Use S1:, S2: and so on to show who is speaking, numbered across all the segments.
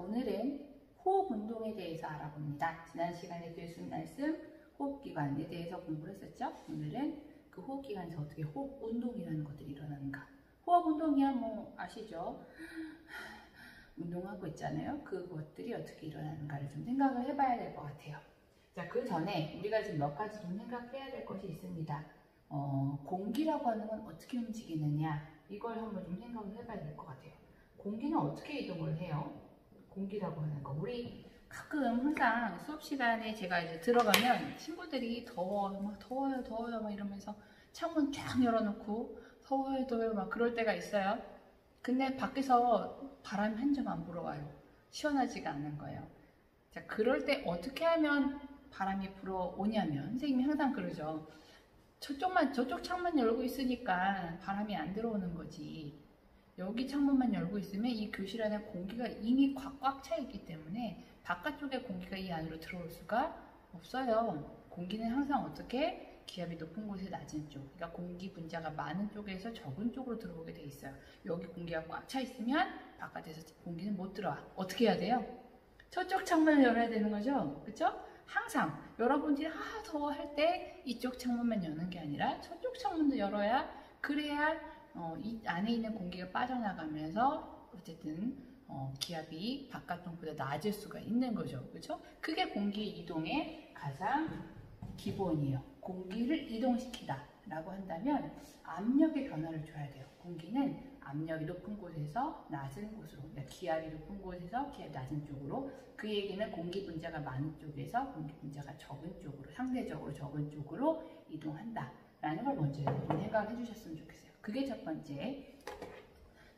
S1: 오늘은 호흡 운동에 대해서 알아봅니다. 지난 시간에 교수님 말씀 호흡기관에 대해서 공부를 했었죠. 오늘은 그 호흡기관에서 어떻게 호흡 운동이라는 것들이 일어나는가. 호흡 운동이야 뭐 아시죠? 운동하고 있잖아요. 그것들이 어떻게 일어나는가를 좀 생각을 해봐야 될 것 같아요. 자, 그 전에 우리가 지금 몇 가지 좀 생각해야 될 것이 있습니다. 공기라고 하는 건 어떻게 움직이느냐, 이걸 한번 좀 생각을 해봐야 될 것 같아요. 공기는 어떻게 이동을 해요? 공기라고 하는 거. 우리 가끔 항상 수업 시간에 제가 이제 들어가면 친구들이 더워요, 막 이러면서 창문 쫙 열어놓고 더워요, 막 그럴 때가 있어요. 근데 밖에서 바람이 한 점 안 불어와요. 시원하지가 않은 거예요. 자, 그럴 때 어떻게 하면 바람이 불어오냐면, 선생님이 항상 그러죠. 저쪽 창문 열고 있으니까 바람이 안 들어오는 거지. 여기 창문만 열고 있으면 이 교실 안에 공기가 이미 꽉 차 있기 때문에 바깥쪽에 공기가 이 안으로 들어올 수가 없어요. 공기는 항상 어떻게? 기압이 높은 곳에 낮은 쪽, 그러니까 공기 분자가 많은 쪽에서 적은 쪽으로 들어오게 돼 있어요. 여기 공기가 꽉 차 있으면 바깥에서 공기는 못 들어와. 어떻게 해야 돼요? 저쪽 창문을 열어야 되는 거죠. 그렇죠? 항상 여러분들이 더워 할 때 이쪽 창문만 여는 게 아니라 저쪽 창문도 열어야, 그래야 이 안에 있는 공기가 빠져나가면서 어쨌든 기압이 바깥쪽보다 낮을 수가 있는 거죠. 그렇죠? 그게 공기 이동의 가장 기본이에요. 공기를 이동시키다 라고 한다면 압력의 변화를 줘야 돼요. 공기는 압력이 높은 곳에서 낮은 곳으로, 그러니까 기압이 높은 곳에서 기압이 낮은 쪽으로, 그 얘기는 공기 분자가 많은 쪽에서 공기 분자가 적은 쪽으로, 상대적으로 적은 쪽으로 이동한다 라는 걸 먼저 여러분 생각을 해주셨으면 좋겠어요. 그게 첫 번째.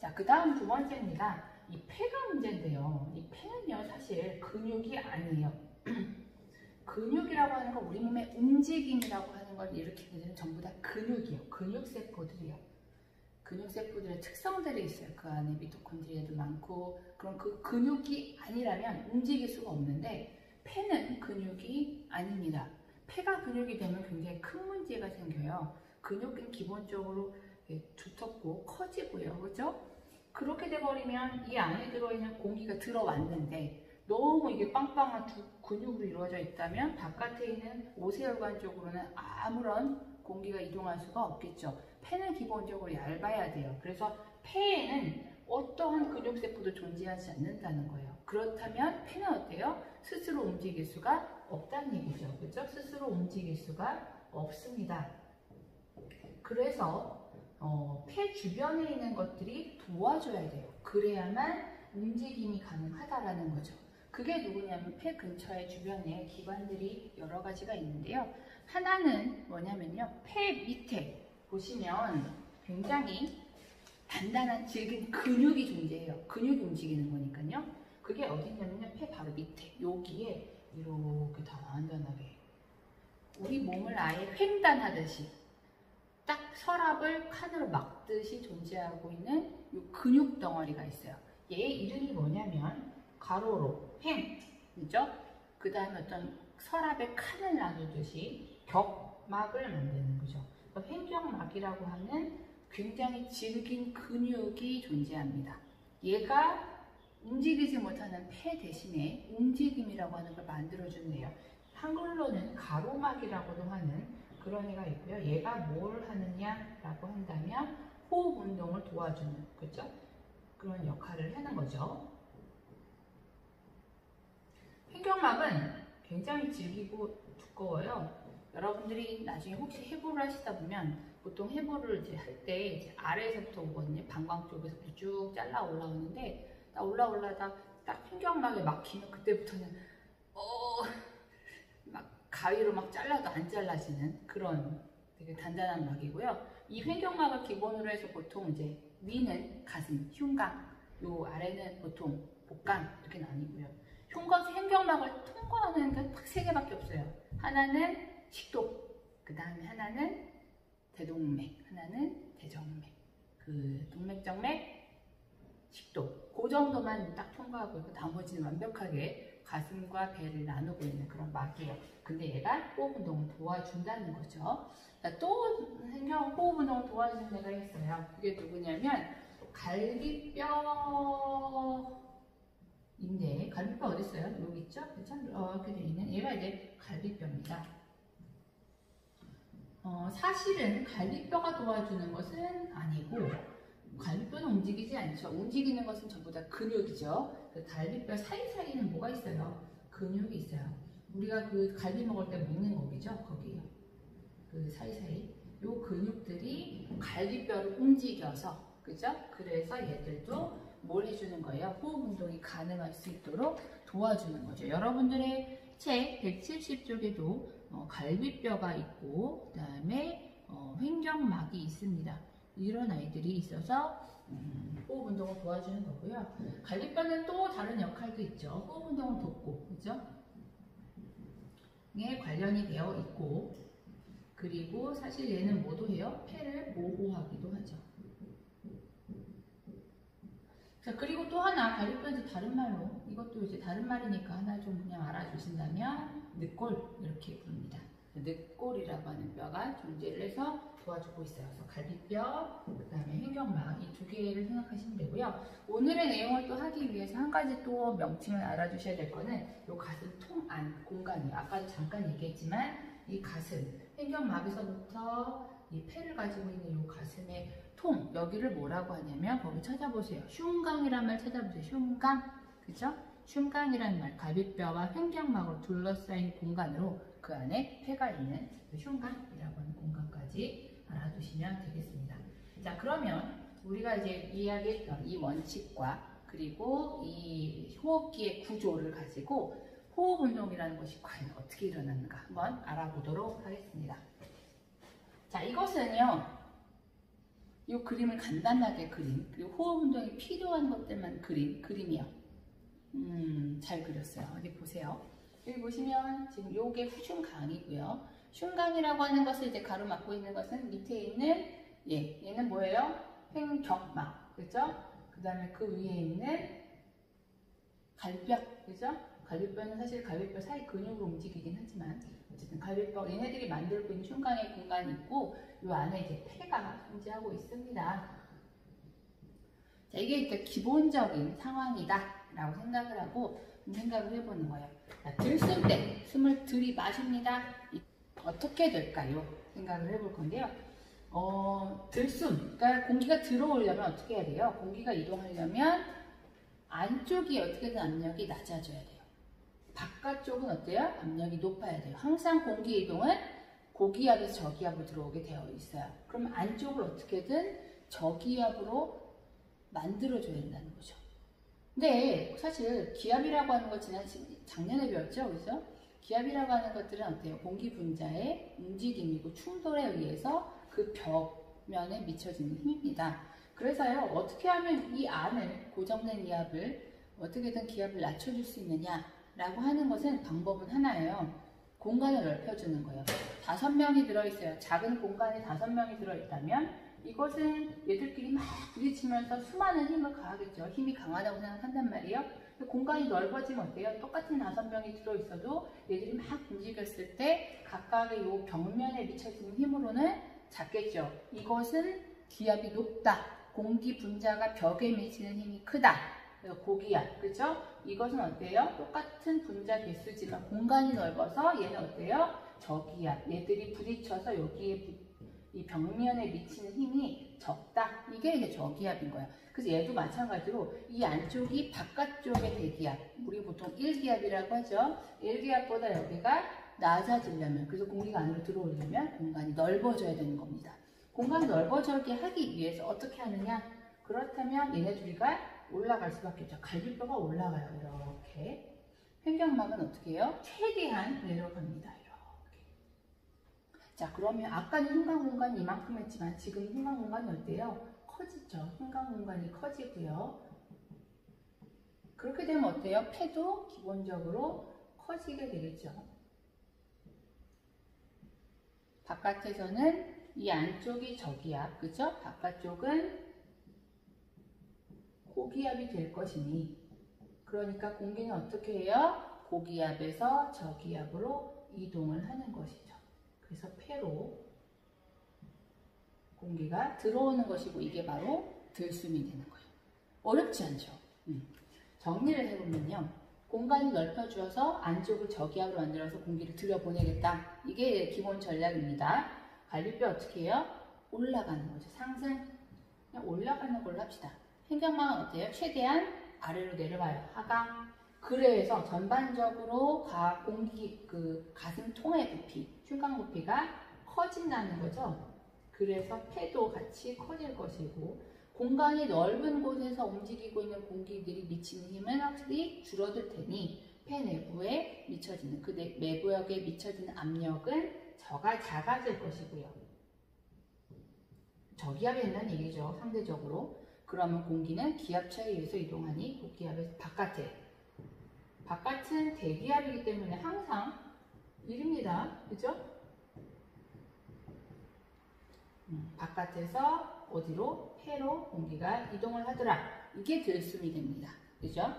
S1: 자, 그 다음 두 번째입니다. 이 폐가 문제인데요. 이 폐는요, 사실 근육이 아니에요. 근육이라고 하는 건 우리 몸의 움직임이라고 하는 걸 일으키는 데는 전부 다 근육이에요. 근육세포들이요. 근육세포들의 특성들이 있어요. 그 안에 미토콘드리아도 많고, 그럼 그 근육이 아니라면 움직일 수가 없는데, 폐는 근육이 아닙니다. 폐가 근육이 되면 굉장히 큰 문제가 생겨요. 근육은 기본적으로 두텁고 커지고요. 그렇죠? 그렇게 돼버리면 이 안에 들어있는 공기가 들어왔는데 너무 이게 빵빵한 근육으로 이루어져 있다면 바깥에 있는 오세혈관 쪽으로는 아무런 공기가 이동할 수가 없겠죠. 폐는 기본적으로 얇아야 돼요. 그래서 폐에는 어떠한 근육세포도 존재하지 않는다는 거예요. 그렇다면 폐는 어때요? 스스로 움직일 수가 없다는 얘기죠. 그렇죠? 스스로 움직일 수가 없습니다. 그래서 폐 주변에 있는 것들이 도와줘야 돼요. 그래야만 움직임이 가능하다라는 거죠. 그게 누구냐면 폐 근처에 주변에 기관들이 여러 가지가 있는데요. 하나는 뭐냐면요. 폐 밑에 보시면 굉장히 단단한 질긴 근육이 존재해요. 근육이 움직이는 거니까요. 그게 어디냐면요. 폐 바로 밑에 여기에 이렇게 단단하게 우리 몸을 아예 횡단하듯이 딱 서랍을 칸으로 막듯이 존재하고 있는 이 근육 덩어리가 있어요. 얘 이름이 뭐냐면 가로로 횡, 그죠? 그 다음에 어떤 서랍에 칸을 나누듯이 격막을 만드는 거죠. 횡격막이라고 하는 굉장히 질긴 근육이 존재합니다. 얘가 움직이지 못하는 폐 대신에 움직임이라고 하는 걸 만들어준대요. 한글로는 가로막이라고도 하는 그런 애가 있고요. 얘가 뭘 하느냐라고 한다면 호흡 운동을 도와주는, 그렇죠? 그런 역할을 하는 거죠. 횡격막은 굉장히 질기고 두꺼워요. 여러분들이 나중에 혹시 해부를 하시다 보면 보통 해부를 이제 할 때 아래에서부터 오거든요. 방광 쪽에서부터 쭉 잘라 올라오는데 올라다 딱 횡격막에 막히면 그때부터는 막 가위로 막 잘라도 안 잘라지는 그런 되게 단단한 막이고요. 이 횡격막을 기본으로 해서 보통 이제 위는 가슴, 흉곽, 요 아래는 보통 복강 이렇게 나뉘고요. 횡격막을 통과하는 게 딱 세 개밖에 없어요. 하나는 식도, 그 다음에 하나는 대동맥, 하나는 대정맥. 그 동맥정맥, 식도, 그 정도만 딱 통과하고 있고 나머지는 완벽하게 가슴과 배를 나누고 있는 그런 막이에요. 근데 얘가 호흡 운동을 도와준다는 거죠. 또 호흡 운동을 도와주는 애가 있어요. 그게 누구냐면 갈비뼈인데 갈비뼈 어디 있어요? 여기 있죠? 그렇죠? 이렇게 돼 있는 얘가 이제 갈비뼈입니다. 사실은 갈비뼈가 도와주는 것은 아니고 갈비뼈는 움직이지 않죠. 움직이는 것은 전부 다 근육이죠. 그 갈비뼈 사이사이에는 뭐가 있어요? 근육이 있어요. 우리가 그 갈비 먹을 때 먹는 거기죠? 거기요. 그 사이사이. 요 근육들이 갈비뼈를 움직여서, 그죠? 그래서 얘들도 뭘 해주는 거예요? 호흡 운동이 가능할 수 있도록 도와주는 거죠. 여러분들의 책 170쪽에도 갈비뼈가 있고, 그 다음에 횡격막이 있습니다. 이런 아이들이 있어서 호흡 운동을 도와주는 거고요. 갈비뼈는 또 다른 역할도 있죠. 호흡 운동을 돕고, 그죠? 에 관련이 되어 있고, 그리고 사실 얘는 뭐도 해요? 폐를 보호하기도 하죠. 자, 그리고 또 하나, 갈비뼈 이제 다른 말로, 이것도 이제 다른 말이니까 하나 좀 그냥 알아주신다면, 늑골, 이렇게 부릅니다. 늑골이라고 하는 뼈가 존재를 해서 도와주고 있어요. 그래서 갈비뼈, 그 다음에 횡격막, 이 두 개를 생각하시면 되고요. 오늘의 내용을 또 하기 위해서 한 가지 또 명칭을 알아주셔야 될 거는 이 가슴 통 안 공간이에요. 아까도 잠깐 얘기했지만, 이 가슴, 횡격막에서부터 이 폐를 가지고 있는 이 가슴의 통, 여기를 뭐라고 하냐면 거기 찾아보세요. 흉강이란 말 찾아보세요. 흉강, 그죠? 흉강이라는 말, 갈비뼈와 횡격막으로 둘러싸인 공간으로 그 안에 폐가 있는 흉강이라고 하는 공간까지 알아두시면 되겠습니다. 자, 그러면 우리가 이제 이야기했던 이 원칙과 그리고 이 호흡기의 구조를 가지고 호흡 운동이라는 것이 과연 어떻게 일어나는가 한번 알아보도록 하겠습니다. 자, 이것은요, 이 그림을 간단하게 그린, 그리고 호흡 운동이 필요한 것들만 그린 그림이요. 잘 그렸어요. 어디 보세요. 여기 보시면 지금 요게 흉강이고요. 흉강이라고 하는 것을 이제 가로막고 있는 것은 밑에 있는 얘는 뭐예요? 횡격막, 그죠? 그 다음에 그 위에 있는 갈비뼈, 그죠? 갈비뼈는 사실 갈비뼈 사이 근육으로 움직이긴 하지만 어쨌든 갈비뼈 얘네들이 만들고 있는 흉강의 공간이 있고 요 안에 이제 폐가 존재하고 있습니다. 자, 이게 일단 기본적인 상황이다 라고 생각을 하고 생각을 해보는 거예요. 자, 들숨 때 숨을 들이마십니다. 어떻게 될까요? 생각을 해볼 건데요. 들숨, 그러니까 공기가 들어오려면 어떻게 해야 돼요? 공기가 이동하려면 안쪽이 어떻게든 압력이 낮아져야 돼요. 바깥쪽은 어때요? 압력이 높아야 돼요. 항상 공기 이동은 고기압에서 저기압으로 들어오게 되어 있어요. 그럼 안쪽을 어떻게든 저기압으로 만들어줘야 된다는 거죠. 근데 사실 기압이라고 하는 거 작년에 배웠죠? 그래서 기압이라고 하는 것들은 어때요? 공기 분자의 움직임이고 충돌에 의해서 그 벽면에 미쳐지는 힘입니다. 그래서요, 어떻게 하면 이 안을 고정된 기압을 어떻게든 기압을 낮춰줄 수 있느냐라고 하는 것은 방법은 하나예요. 공간을 넓혀주는 거예요. 5명이 들어있어요. 작은 공간에 5명이 들어있다면 이것은 얘들끼리 막 부딪히면서 수많은 힘을 가하겠죠. 힘이 강하다고 생각한단 말이에요. 공간이 넓어지면 어때요? 똑같은 5명이 들어있어도 얘들이 막 움직였을 때 각각의 요 벽면에 미쳐지는 힘으로는 작겠죠. 이것은 기압이 높다. 공기 분자가 벽에 미치는 힘이 크다. 그래서 고기압, 그죠? 이것은 어때요? 똑같은 분자 개수지만 공간이 넓어서 얘는 어때요? 저기압. 얘들이 부딪혀서 여기에 이 벽면에 미치는 힘이 적다. 이게 이제 저기압인 거예요. 그래서 얘도 마찬가지로 이 안쪽이 바깥쪽의 대기압, 우리 보통 1기압이라고 하죠. 1기압보다 여기가 낮아지려면, 그래서 공기가 안으로 들어오려면 공간이 넓어져야 되는 겁니다. 공간이 넓어지게 하기 위해서 어떻게 하느냐? 그렇다면 얘네 둘이가 올라갈 수밖에 없죠. 갈비뼈가 올라가요. 이렇게. 횡격막은 어떻게 해요? 최대한 내려갑니다. 이렇게. 자, 그러면 아까는 흉강 공간이 이만큼 했지만 지금 흉강 공간이 어때요? 커지죠. 흉강 공간이 커지고요. 그렇게 되면 어때요? 폐도 기본적으로 커지게 되겠죠. 바깥에서는 이 안쪽이 저기압, 그죠? 바깥쪽은 고기압이 될 것이니, 그러니까 공기는 어떻게 해요? 고기압에서 저기압으로 이동을 하는 것이죠. 그래서 폐로 공기가 들어오는 것이고 이게 바로 들숨이 되는 거예요. 어렵지 않죠? 정리를 해보면요. 공간을 넓혀주어서 안쪽을 저기압으로 만들어서 공기를 들여보내겠다. 이게 기본 전략입니다. 갈비뼈 어떻게 해요? 올라가는 거죠. 상승. 그냥 올라가는 걸로 합시다. 횡격막은 어때요? 최대한 아래로 내려가요. 하강. 그래서 전반적으로 가슴통의 부피, 흉곽 부피가 커진다는 거죠. 그래서 폐도 같이 커질 것이고 공간이 넓은 곳에서 움직이고 있는 공기들이 미치는 힘은 확실히 줄어들 테니 폐 내부에 미쳐지는 그 내부역에 미쳐지는 압력은 작아질 것이고요. 저기압이 된다는 얘기죠. 상대적으로. 그러면 공기는 기압차에 의해서 이동하니 고기압에서 바깥은 대기압이기 때문에 항상 1입니다. 그죠? 바깥에서 어디로? 폐로 공기가 이동을 하더라. 이게 들숨이 됩니다. 그죠?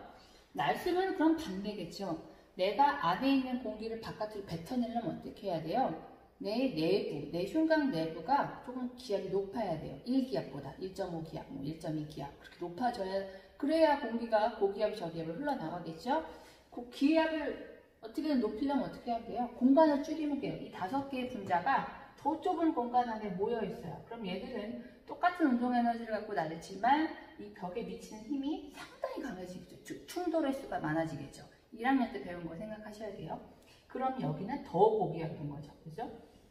S1: 날숨은 그럼 반대겠죠. 내가 안에 있는 공기를 바깥으로 뱉어내려면 어떻게 해야 돼요? 내 흉곽 내부가 조금 기압이 높아야 돼요. 1기압보다 1.5기압, 1.2기압 그렇게 높아져야 그래야 공기가 고기압, 저기압을 흘러나가겠죠. 그 기압을 어떻게든 높이려면 어떻게 해야 돼요? 공간을 줄이면 돼요. 이 5개의 분자가 더 좁은 공간 안에 모여 있어요. 그럼 얘들은 똑같은 운동 에너지를 갖고 날지만 이 벽에 미치는 힘이 상당히 강해지겠죠. 충돌의 수가 많아지겠죠. 1학년 때 배운 거 생각하셔야 돼요. 그럼 여기는 더 고기압인 거죠. 그죠?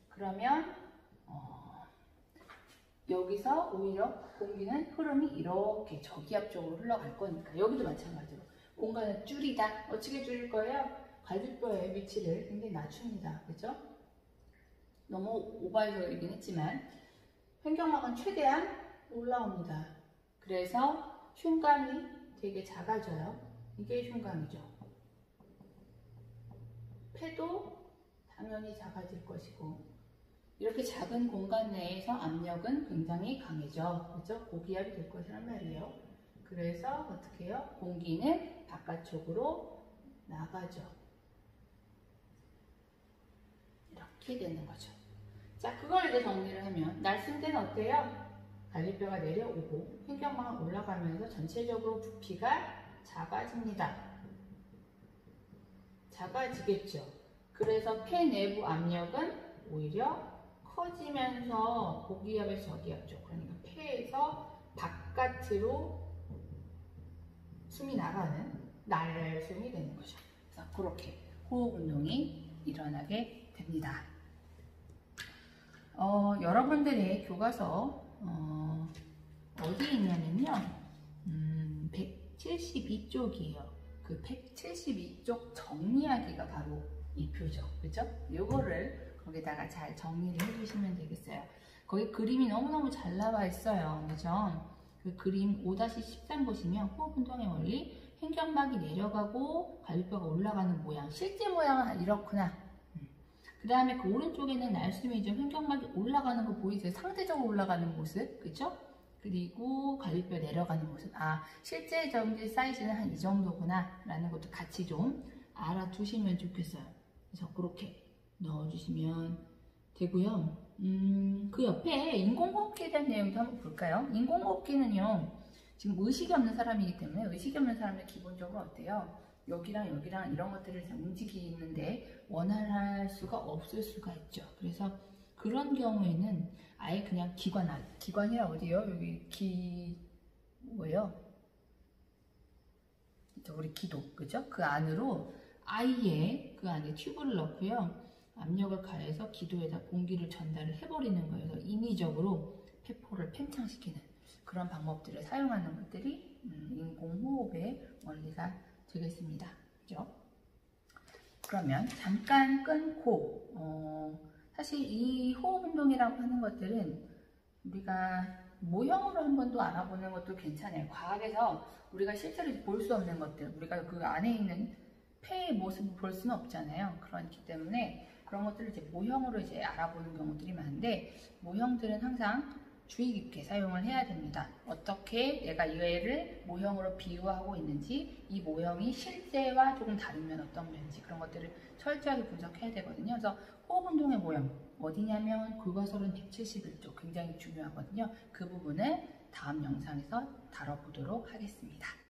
S1: 그러면 여기서 오히려 공기는 흐름이 이렇게 저기압 쪽으로 흘러갈 거니까 여기도 마찬가지로 공간을 줄이다. 어떻게 줄일 거예요? 갈비뼈의 위치를 굉장히 낮춥니다. 그죠? 너무 오버해서 얘기는 했지만 횡격막은 최대한 올라옵니다. 그래서 흉곽이 되게 작아져요. 이게 흉곽이죠. 폐도 당연히 작아질 것이고 이렇게 작은 공간 내에서 압력은 굉장히 강해져. 그죠? 고기압이 될 것이란 말이에요. 그래서 어떻게 해요? 공기는 바깥쪽으로 나가죠. 이렇게 되는 거죠. 자, 그걸 이제 정리를 하면 날숨 때는 어때요? 갈비뼈가 내려오고 횡격막은 올라가면서 전체적으로 부피가 작아집니다. 작아지겠죠. 그래서 폐 내부 압력은 오히려 커지면서 고기압에서 저기압 쪽, 그러니까 폐에서 바깥으로 숨이 나가는 날숨이 되는 거죠. 그래서 그렇게 호흡 운동이 일어나게 됩니다. 여러분들의 교과서 어디에 있냐면요. 172쪽이에요. 그 172쪽 정리하기가 바로 이 표죠. 그죠? 요거를 거기다가 잘 정리를 해주시면 되겠어요. 거기 그림이 너무너무 잘 나와 있어요. 그죠? 그 그림 5-13 보시면 호흡 운동의 원리, 횡격막이 내려가고 갈비뼈가 올라가는 모양, 실제 모양은 이렇구나. 그 다음에 그 오른쪽에는 날숨이죠. 횡격막이 올라가는 거 보이세요? 상대적으로 올라가는 모습, 그죠? 그리고 갈비뼈 내려가는 모습. 아, 실제 정지 사이즈는 한 이 정도구나 라는 것도 같이 좀 알아두시면 좋겠어요. 그래서 그렇게 넣어주시면 되고요. 그 옆에 인공호흡기에 대한 내용도 한번 볼까요? 인공호흡기는요, 지금 의식이 없는 사람이기 때문에 의식이 없는 사람은 기본적으로 어때요? 여기랑 여기랑 이런 것들을 움직이는데 원활할 수가 없을 수가 있죠. 그래서 그런 경우에는 아예 그냥 기관이라 어디요? 여기 뭐예요? 우리 기도, 그죠? 그 안으로 아예 그 안에 튜브를 넣고요. 압력을 가해서 기도에다 공기를 전달을 해버리는 거예요. 그래서 인위적으로 폐포를 팽창시키는 그런 방법들을 사용하는 것들이 인공호흡의 원리가 되겠습니다. 그죠? 그러면 잠깐 끊고 사실 이 호흡 운동이라고 하는 것들은 우리가 모형으로 한 번 더 알아보는 것도 괜찮아요. 과학에서 우리가 실제로 볼 수 없는 것들, 우리가 그 안에 있는 폐의 모습을 볼 수는 없잖아요. 그렇기 때문에 그런 것들을 이제 모형으로 이제 알아보는 경우들이 많은데 모형들은 항상 주의 깊게 사용을 해야 됩니다. 어떻게 내가 이 애를 모형으로 비유하고 있는지, 이 모형이 실제와 조금 다르면 어떤 면인지 그런 것들을 철저하게 분석해야 되거든요. 그래서 호흡 운동의 모형 어디냐면 교과서는 171쪽 굉장히 중요하거든요. 그 부분을 다음 영상에서 다뤄보도록 하겠습니다.